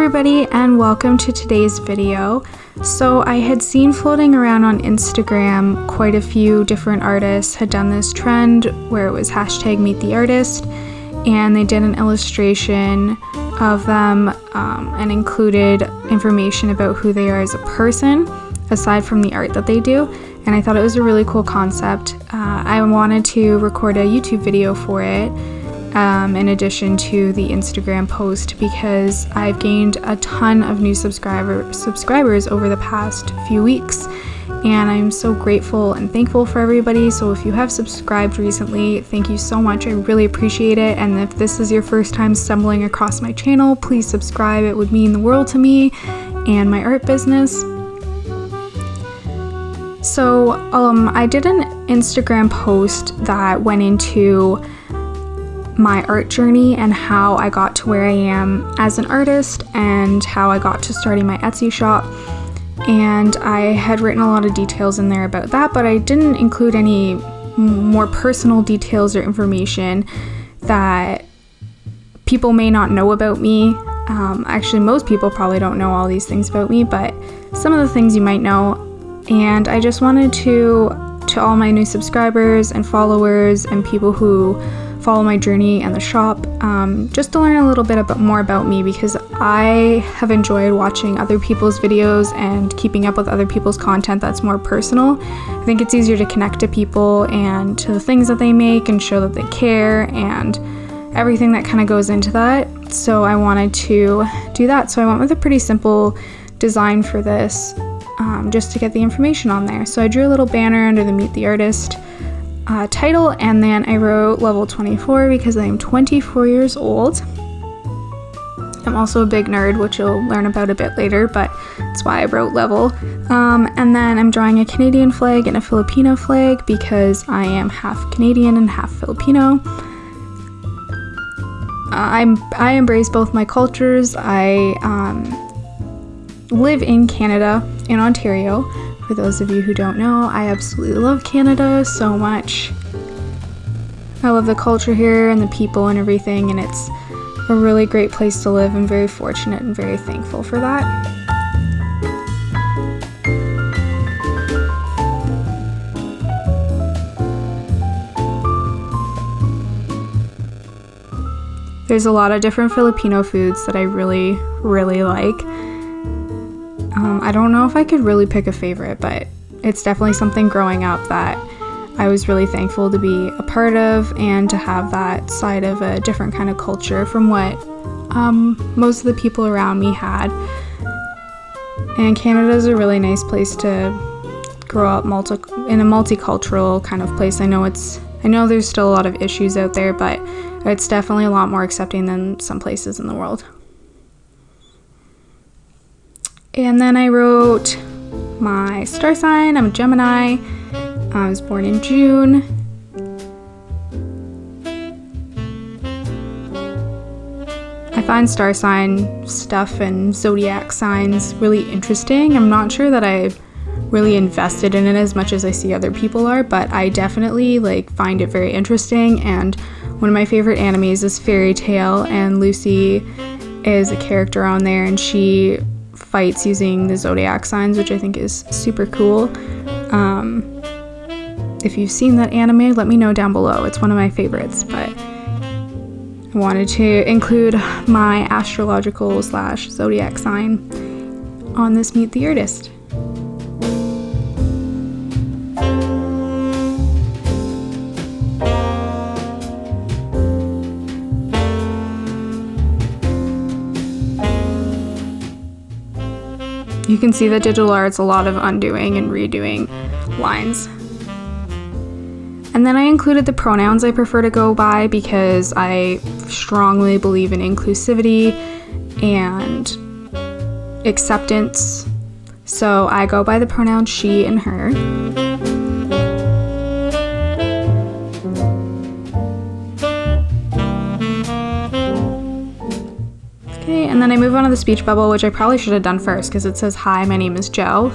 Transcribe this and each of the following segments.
everybody, and welcome to today's video. So I had seen floating around on Instagram quite a few different artists had done this trend where it was hashtag meet the artist, and they did an illustration of them and included information about who they are as a person aside from the art that they do, and I thought it was a really cool concept. I wanted to record a YouTube video for it in addition to the Instagram post because I've gained a ton of new subscribers over the past few weeks, and I'm so grateful and thankful for everybody. So if you have subscribed recently, thank you so much. I really appreciate it, and if this is your first time stumbling across my channel, please subscribe. It would mean the world to me and my art business. So I did an Instagram post that went into my art journey and how I got to where I am as an artist and how I got to starting my Etsy shop, and I had written a lot of details in there about that, but I didn't include any more personal details or information that people may not know about me. Actually, most people probably don't know all these things about me, but some of the things you might know. And I just wanted to all my new subscribers and followers and people who follow my journey and the shop, just to learn a little bit more about me, because I have enjoyed watching other people's videos and keeping up with other people's content that's more personal. I think it's easier to connect to people and to the things that they make and show that they care and everything that kind of goes into that. So I wanted to do that. So I went with a pretty simple design for this, just to get the information on there. So I drew a little banner under the Meet the Artist title, and then I wrote level 24 because I am 24 years old. I'm also a big nerd, which you'll learn about a bit later, but that's why I wrote level. And then I'm drawing a Canadian flag and a Filipino flag because I am half Canadian and half Filipino. I embrace both my cultures. I live in Canada, in Ontario. For those of you who don't know, I absolutely love Canada so much. I love the culture here and the people and everything, and it's a really great place to live. I'm very fortunate and very thankful for that. There's a lot of different Filipino foods that I really, really like. I don't know if I could really pick a favorite, but it's definitely something growing up that I was really thankful to be a part of and to have that side of a different kind of culture from what most of the people around me had. And Canada is a really nice place to grow up in a multicultural kind of place. I know there's still a lot of issues out there, but it's definitely a lot more accepting than some places in the world. And then I wrote my star sign. I'm a Gemini. I was born in June. I find star sign stuff and zodiac signs really interesting. I'm not sure that I've really invested in it as much as I see other people are, but I definitely find it very interesting. And one of my favorite animes is Fairy Tail, and Lucy is a character on there, and she fights using the zodiac signs, which I think is super cool. If you've seen that anime, let me know down below. It's one of my favorites, but I wanted to include my astrological / zodiac sign on this Meet the Artist. You can see that digital art's a lot of undoing and redoing lines. And then I included the pronouns I prefer to go by because I strongly believe in inclusivity and acceptance. So I go by the pronouns she and her. Okay, and then I move on to the speech bubble, which I probably should have done first because it says, "Hi, my name is Joe."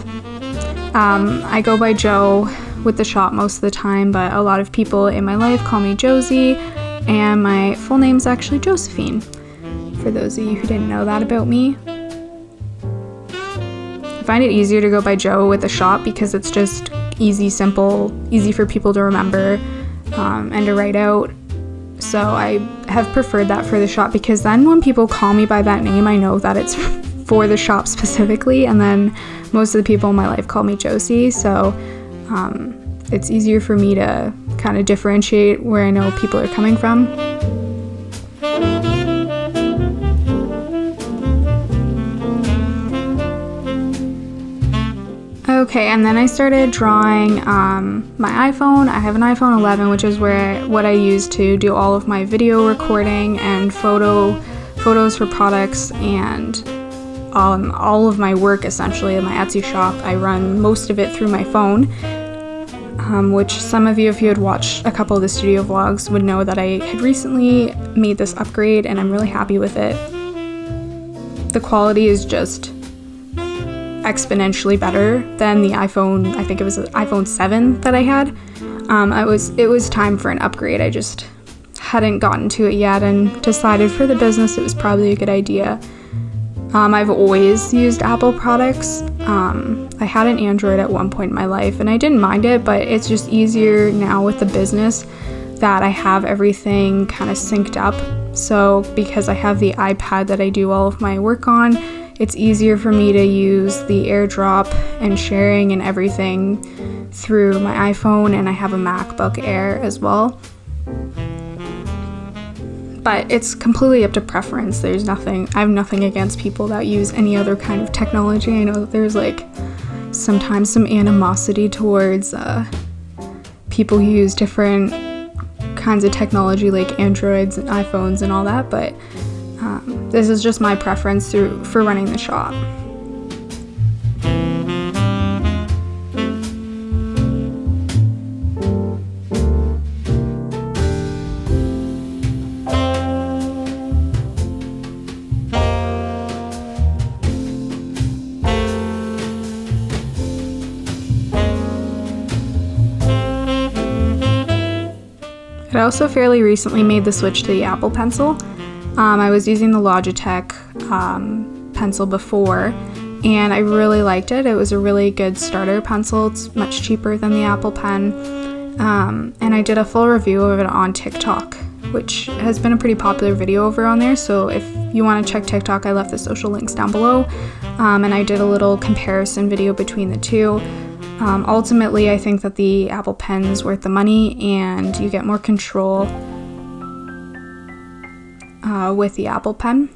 I go by Joe with the shop most of the time, but a lot of people in my life call me Josie, and my full name's actually Josephine, for those of you who didn't know that about me. find it easier to go by Joe with the shop because it's just easy, simple, easy for people to remember and to write out. So I have preferred that for the shop because then when people call me by that name, I know that it's for the shop specifically, and then most of the people in my life call me Josie, so it's easier for me to kind of differentiate where I know people are coming from. Okay, and then I started drawing my iPhone. I have an iPhone 11, which is what I use to do all of my video recording and photos for products, and all of my work essentially in my Etsy shop. I run most of it through my phone, which some of you, if you had watched a couple of the studio vlogs, would know that I had recently made this upgrade and I'm really happy with it. The quality is just exponentially better than the iPhone, I think it was the iPhone 7 that I had. It was time for an upgrade. I just hadn't gotten to it yet and decided for the business it was probably a good idea. I've always used Apple products. I had an Android at one point in my life and I didn't mind it, but it's just easier now with the business that I have everything kind of synced up. So because I have the iPad that I do all of my work on, it's easier for me to use the AirDrop and sharing and everything through my iPhone, and I have a MacBook Air as well. But it's completely up to preference. I have nothing against people that use any other kind of technology. I know that there's sometimes some animosity towards people who use different kinds of technology like Androids and iPhones and all that, but this is just my preference for running the shop. I also fairly recently made the switch to the Apple Pencil. I was using the Logitech pencil before, and I really liked it. It was a really good starter pencil. It's much cheaper than the Apple Pen. And I did a full review of it on TikTok, which has been a pretty popular video over on there. So if you want to check TikTok, I left the social links down below. And I did a little comparison video between the two. Ultimately, I think that the Apple Pen's worth the money and you get more control with the Apple Pen.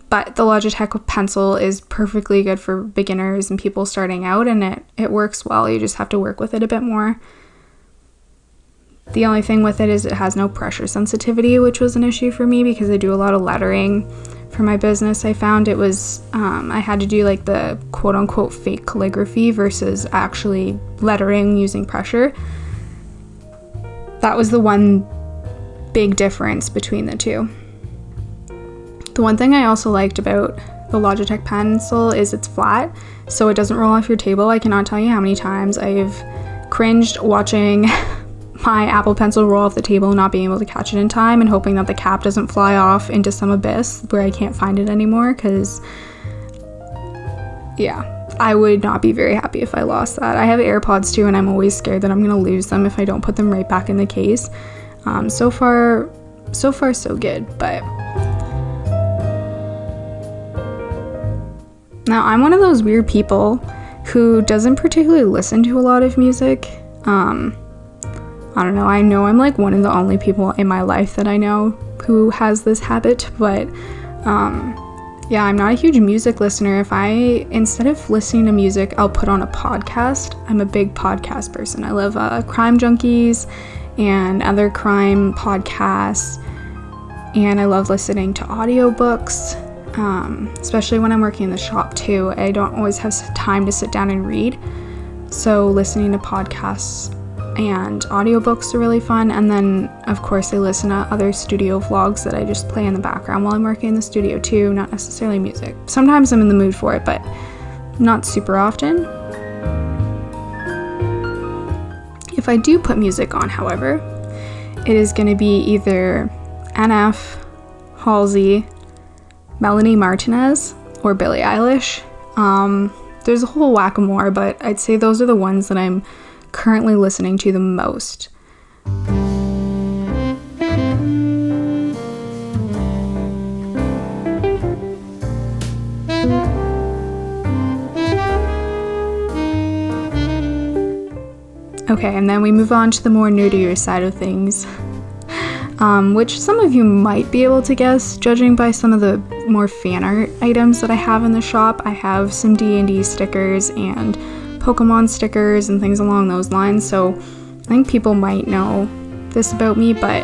But the Logitech pencil is perfectly good for beginners and people starting out, and it works well. You just have to work with it a bit more. The only thing with it is it has no pressure sensitivity, which was an issue for me because I do a lot of lettering for my business. I found it was, I had to do the quote-unquote fake calligraphy versus actually lettering using pressure. That was the one big difference between the two. The one thing I also liked about the Logitech pencil is it's flat, so it doesn't roll off your table. I cannot tell you how many times I've cringed watching my Apple Pencil roll off the table and not being able to catch it in time and hoping that the cap doesn't fly off into some abyss where I can't find it anymore, because yeah, I would not be very happy if I lost that. I have AirPods too, and I'm always scared that I'm going to lose them if I don't put them right back in the case. So far so good, but now I'm one of those weird people who doesn't particularly listen to a lot of music. I don't know, I know I'm one of the only people in my life that I know who has this habit, but yeah, I'm not a huge music listener. Instead of listening to music, I'll put on a podcast. I'm a big podcast person. I love Crime Junkies and other crime podcasts, and I love listening to audiobooks, especially when I'm working in the shop too. I don't always have time to sit down and read, so listening to podcasts and audiobooks are really fun. And then of course I listen to other studio vlogs that I just play in the background while I'm working in the studio too, not necessarily music. Sometimes I'm in the mood for it, but not super often. If I do put music on, however, it is going to be either NF, Halsey, Melanie Martinez, or Billie Eilish. There's a whole whack of more, but I'd say those are the ones that I'm currently listening to the most. Okay, and then we move on to the more nerdier side of things, which some of you might be able to guess, judging by some of the more fan art items that I have in the shop. I have some D&D stickers and Pokemon stickers and things along those lines, so I think people might know this about me, but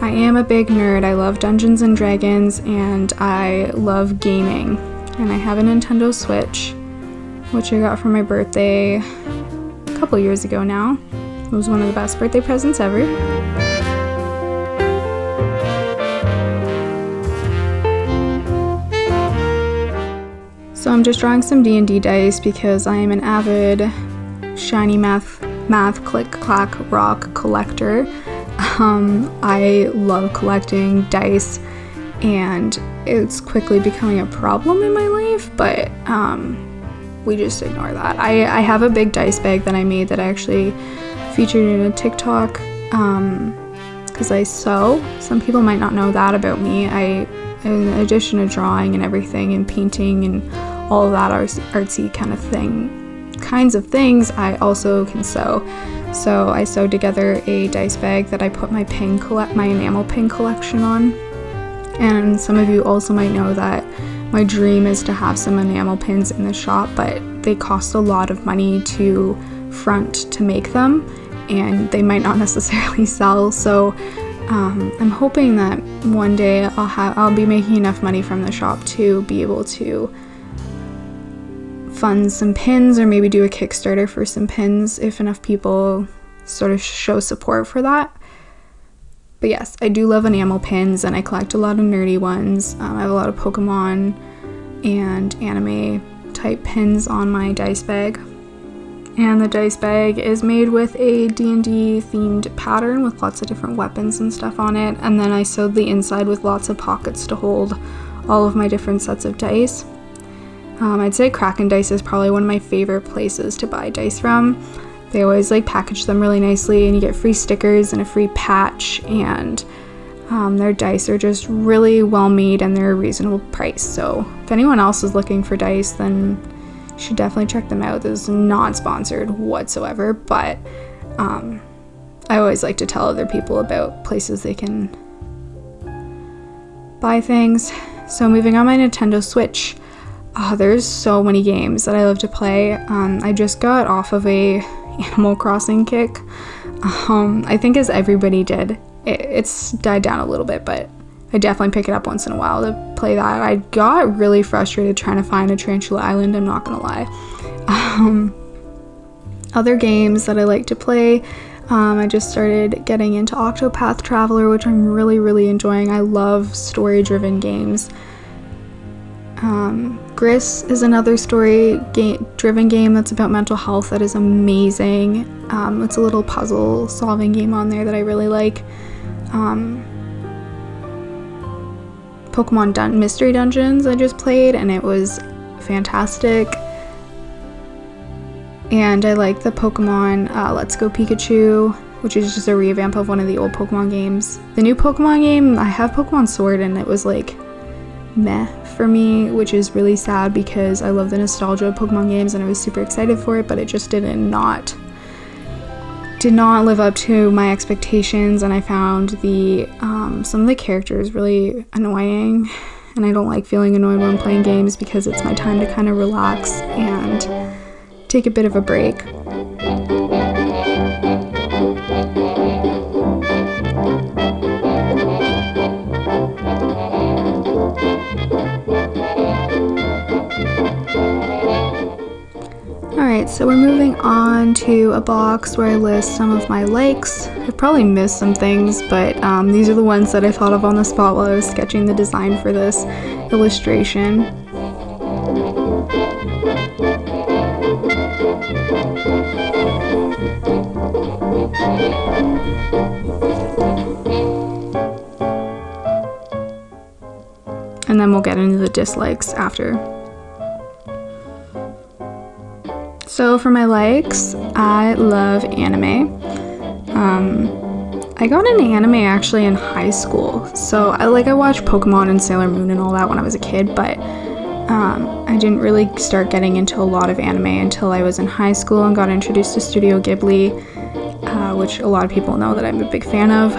I am a big nerd. I love Dungeons and Dragons, and I love gaming, and I have a Nintendo Switch, which I got for my birthday a couple years ago now. It was one of the best birthday presents ever. So I'm just drawing some D&D dice because I am an avid shiny math click clack rock collector. I love collecting dice, and it's quickly becoming a problem in my life, but we just ignore that. I have a big dice bag that I made that I actually featured in a TikTok because I sew. Some people might not know that about me. In addition to drawing and everything and painting and all of that artsy kinds of things, I also can sew. So I sewed together a dice bag that I put my enamel pin collection on. And some of you also might know that my dream is to have some enamel pins in the shop, but they cost a lot of money to front to make them, and they might not necessarily sell. So I'm hoping that one day I'll be making enough money from the shop to be able to fund some pins, or maybe do a Kickstarter for some pins if enough people sort of show support for that. But yes, I do love enamel pins, and I collect a lot of nerdy ones. I have a lot of Pokemon and anime type pins on my dice bag. And the dice bag is made with a D&D themed pattern with lots of different weapons and stuff on it. And then I sewed the inside with lots of pockets to hold all of my different sets of dice. I'd say Crayon dice is probably one of my favorite places to buy dice from. They always package them really nicely, and you get free stickers and a free patch, and their dice are just really well made, and they're a reasonable price. So if anyone else is looking for dice, then you should definitely check them out. This is not sponsored whatsoever, but I always like to tell other people about places they can buy things. So moving on, my Nintendo Switch. There's so many games that I love to play. I just got off of a Animal Crossing kick. I think as everybody did. It's died down a little bit, but I definitely pick it up once in a while to play that. I got really frustrated trying to find a Tarantula Island, I'm not gonna lie. Other games that I like to play, I just started getting into Octopath Traveler, which I'm really enjoying. I love story-driven games. Gris is another story-driven game that's about mental health that is amazing. It's a little puzzle solving game on there that I really like. Pokemon Mystery Dungeons I just played, and it was fantastic. And I like the Pokemon Let's Go Pikachu, which is just a revamp of one of the old Pokemon games. The new Pokemon game, I have Pokemon Sword, and it was meh for me, which is really sad because I love the nostalgia of Pokemon games and I was super excited for it, but it just did not live up to my expectations, and I found some of the characters really annoying, and I don't like feeling annoyed when I'm playing games because it's my time to kind of relax and take a bit of a break. Alright, so we're moving on to a box where I list some of my likes. I probably missed some things, but these are the ones that I thought of on the spot while I was sketching the design for this illustration. And then we'll get into the dislikes after. So for my likes, I love anime. I got into anime actually in high school. So I watched Pokemon and Sailor Moon and all that when I was a kid, but I didn't really start getting into a lot of anime until I was in high school and got introduced to Studio Ghibli, which a lot of people know that I'm a big fan of,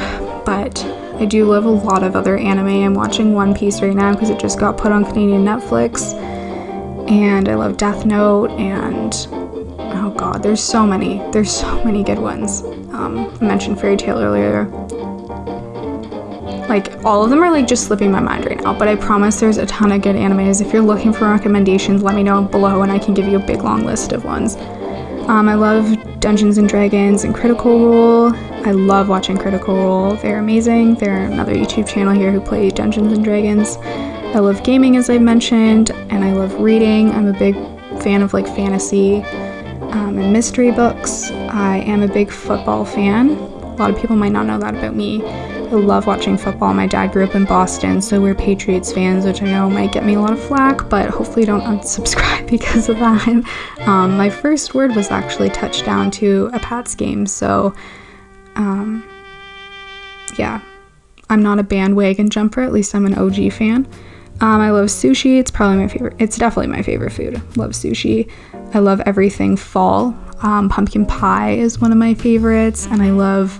but I do love a lot of other anime. I'm watching One Piece right now because it just got put on Canadian Netflix, and I love Death Note, and oh god, there's so many good ones. I mentioned Fairy Tail earlier. Like, all of them are just slipping my mind right now, but I promise there's a ton of good animes. If you're looking for recommendations, let me know below and I can give you a big long list of ones. I love Dungeons & Dragons and Critical Role. I love watching Critical Role. They're amazing. They're another YouTube channel here who play Dungeons & Dragons. I love gaming, as I mentioned, and I love reading. I'm a big fan of fantasy and mystery books. I am a big football fan. A lot of people might not know that about me. I love watching football. My dad grew up in Boston, so we're Patriots fans, which I know might get me a lot of flack, but hopefully don't unsubscribe because of that. My first word was actually touchdown to a Pats game, so yeah, I'm not a bandwagon jumper, at least I'm an OG fan. I love sushi. It's probably my favorite. It's definitely my favorite food. Love sushi. I love everything fall. Pumpkin pie is one of my favorites, and I love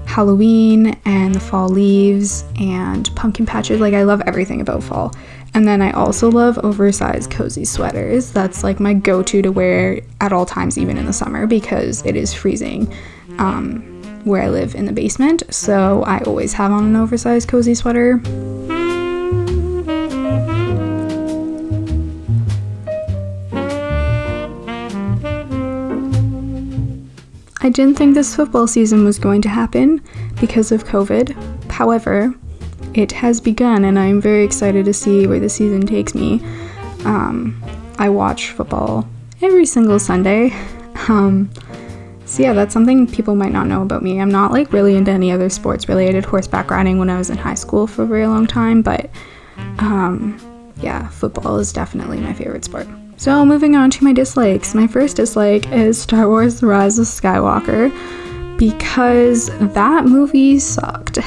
Halloween and the fall leaves and pumpkin patches. I love everything about fall. And then I also love oversized cozy sweaters. That's my go-to to wear at all times, even in the summer, because it is freezing where I live in the basement. So I always have on an oversized cozy sweater. I didn't think this football season was going to happen because of COVID. However, it has begun and I'm very excited to see where the season takes me. I watch football every single Sunday. So yeah, that's something people might not know about me. I'm not really into any other sports really. I did horseback riding when I was in high school for a very long time, but yeah, football is definitely my favorite sport. So moving on to my dislikes. My first dislike is Star Wars: The Rise of Skywalker, because that movie sucked.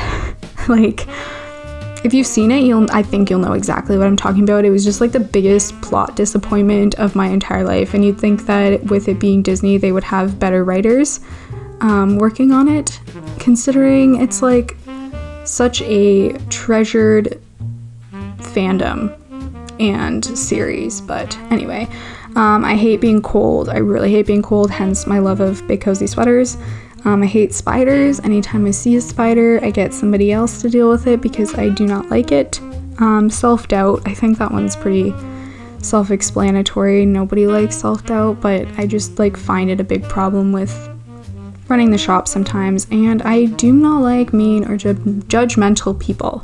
If you've seen it, I think you'll know exactly what I'm talking about. It was just the biggest plot disappointment of my entire life, and you'd think that with it being Disney, they would have better writers working on it, considering it's such a treasured fandom and series. But anyway, I hate being cold. I really hate being cold, hence my love of big cozy sweaters. I hate spiders. Anytime I see a spider, I get somebody else to deal with it because I do not like it. Self-doubt, I think that one's pretty self-explanatory. Nobody likes self-doubt, but I just find it a big problem with running the shop sometimes, and I do not like mean or judgmental people,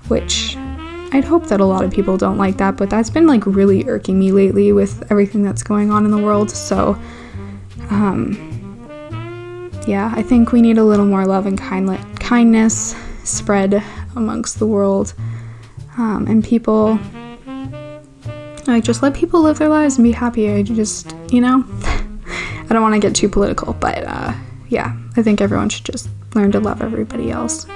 which I'd hope that a lot of people don't like that, but that's been really irking me lately with everything that's going on in the world. So yeah, I think we need a little more love and kindness spread amongst the world, and people just let people live their lives and be happy. I just I don't want to get too political, but yeah, I think everyone should just learn to love everybody else.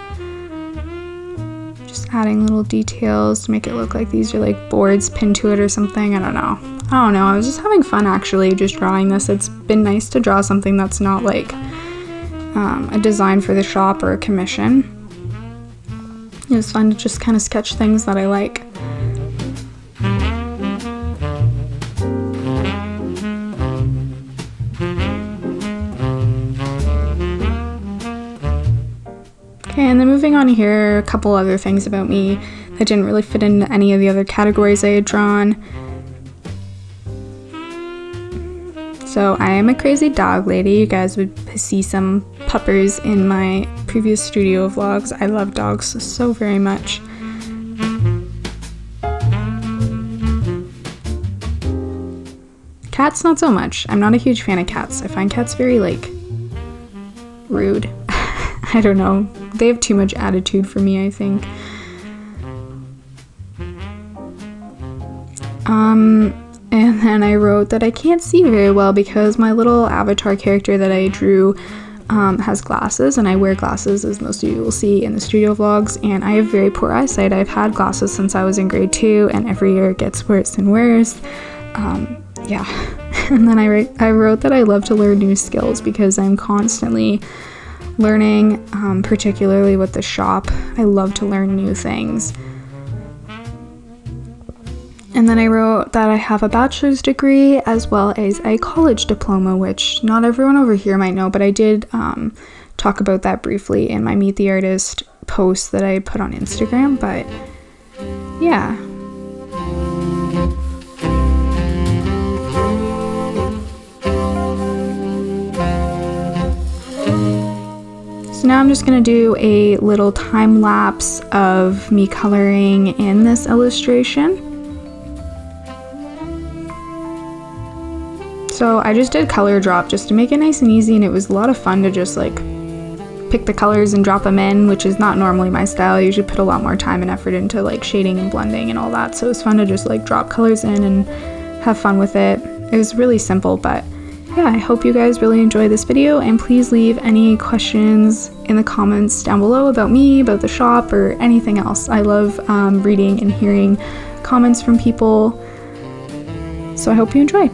Just adding little details to make it look like these are boards pinned to it or something. I don't know. I was just having fun actually just drawing this. It's been nice to draw something that's not a design for the shop or a commission. It was fun to just kind of sketch things that I like. Okay, and then moving on here, a couple other things about me that didn't really fit into any of the other categories I had drawn. So I am a crazy dog lady. You guys would see some puppers in my previous studio vlogs. I love dogs so very much. Cats, not so much. I'm not a huge fan of cats. I find cats very rude. I don't know. They have too much attitude for me, I think. And then I wrote that I can't see very well because my little avatar character that I drew has glasses, and I wear glasses, as most of you will see in the studio vlogs, and I have very poor eyesight. I've had glasses since I was in grade 2, and every year it gets worse and worse. Yeah. And then I wrote that I love to learn new skills because I'm constantly learning, particularly with the shop. I love to learn new things. And then I wrote that I have a bachelor's degree as well as a college diploma, which not everyone over here might know, but I did talk about that briefly in my Meet the Artist post that I put on Instagram, but yeah. So now I'm just going to do a little time lapse of me coloring in this illustration. So I just did color drop just to make it nice and easy, and it was a lot of fun to just like pick the colors and drop them in, which is not normally my style. I usually put a lot more time and effort into like shading and blending and all that, so it was fun to just like drop colors in and have fun with it. It was really simple, but yeah, I hope you guys really enjoy this video, and please leave any questions in the comments down below about me, about the shop, or anything else. I love reading and hearing comments from people, so I hope you enjoy.